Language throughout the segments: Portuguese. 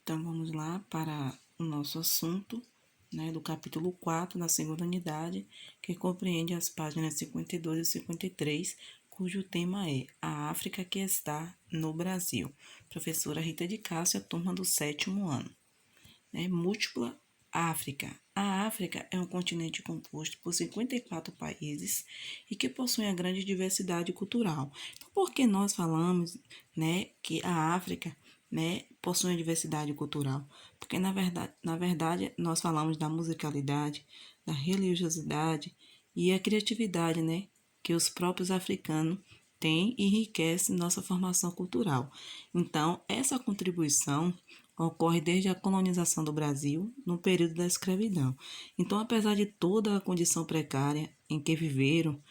Então, vamos lá para o nosso assunto, né, do capítulo 4, da segunda unidade, que compreende as páginas 52 e 53, cujo tema é A África que está no Brasil. Professora Rita de Cássia, turma do 7º ano. Múltipla África. A África é um continente composto por 54 países e que possui uma grande diversidade cultural. Então, por que nós falamos, que a África, possui uma diversidade cultural? Porque, na verdade, nós falamos da musicalidade, da religiosidade e a criatividade, que os próprios africanos têm e enriquece nossa formação cultural. Então, essa contribuição ocorre desde a colonização do Brasil, no período da escravidão. Então, apesar de toda a condição precária em que viveram,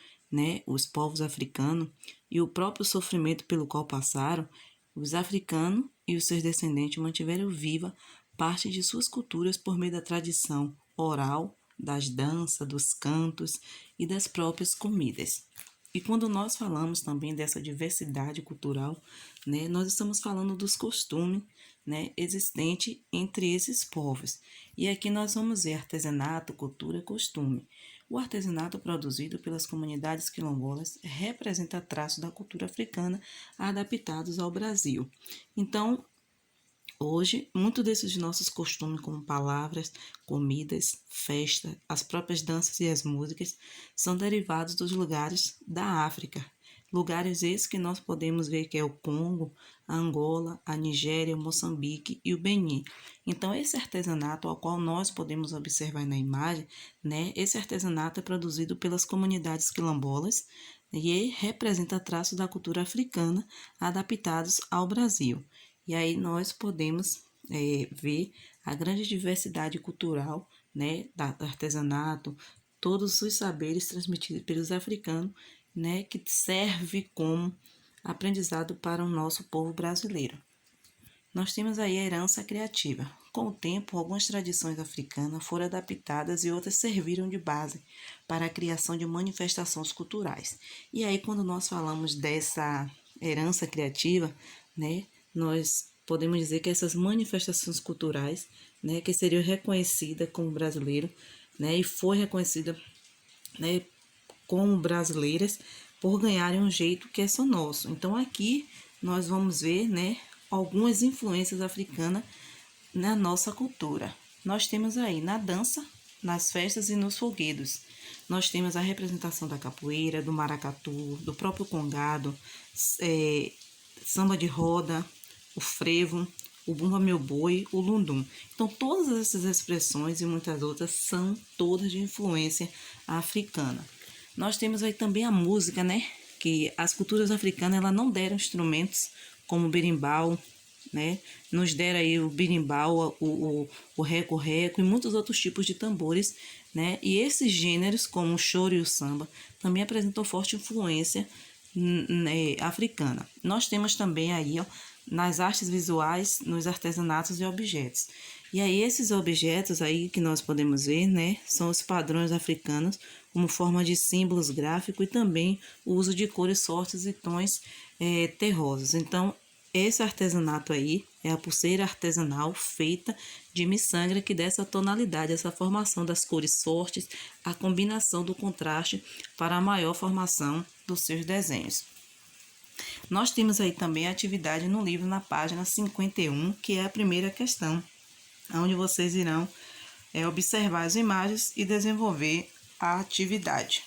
os povos africanos e o próprio sofrimento pelo qual passaram, os africanos e os seus descendentes mantiveram viva parte de suas culturas por meio da tradição oral, das danças, dos cantos e das próprias comidas. E quando nós falamos também dessa diversidade cultural, nós estamos falando dos costumes, existentes entre esses povos. E aqui nós vamos ver artesanato, cultura e costume. O artesanato produzido pelas comunidades quilombolas representa traços da cultura africana adaptados ao Brasil. Então, hoje, muitos desses nossos costumes, como palavras, comidas, festa, as próprias danças e as músicas, são derivados dos lugares da África. Lugares esses que nós podemos ver que é o Congo, a Angola, a Nigéria, o Moçambique e o Benin. Então, esse artesanato ao qual nós podemos observar na imagem, esse artesanato é produzido pelas comunidades quilombolas e representa traços da cultura africana adaptados ao Brasil. E aí nós podemos ver a grande diversidade cultural, do artesanato, todos os saberes transmitidos pelos africanos, que serve como aprendizado para o nosso povo brasileiro. Nós temos aí a herança criativa. Com o tempo, algumas tradições africanas foram adaptadas e outras serviram de base para a criação de manifestações culturais. E aí, quando nós falamos dessa herança criativa, nós podemos dizer que essas manifestações culturais, que seriam reconhecidas como brasileiro, e foi reconhecida, como brasileiras por ganharem um jeito que é só nosso. Então, aqui nós vamos ver, algumas influências africanas na nossa cultura. Nós temos aí na dança, nas festas e nos folguedos. Nós temos a representação da capoeira, do maracatu, do próprio congado, samba de roda, o frevo, o bumba meu boi, o lundum. Então, todas essas expressões e muitas outras são todas de influência africana. Nós temos aí também a música, que as culturas africanas elas não deram instrumentos como o berimbau, nos deram aí o berimbau, o reco-reco e muitos outros tipos de tambores, e esses gêneros, como o choro e o samba, também apresentam forte influência africana. Nós temos também aí, nas artes visuais, nos artesanatos e objetos. E aí esses objetos aí que nós podemos ver, são os padrões africanos como forma de símbolos gráficos e também o uso de cores fortes e tons terrosos. Então, esse artesanato aí é a pulseira artesanal feita de miçangra que dá essa tonalidade, essa formação das cores fortes, a combinação do contraste para a maior formação dos seus desenhos. Nós temos aí também a atividade no livro na página 51, que é a primeira questão, onde vocês irão observar as imagens e desenvolver a atividade.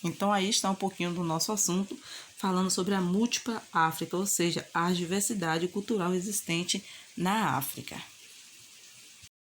Então, aí está um pouquinho do nosso assunto, falando sobre a múltipla África, ou seja, a diversidade cultural existente na África.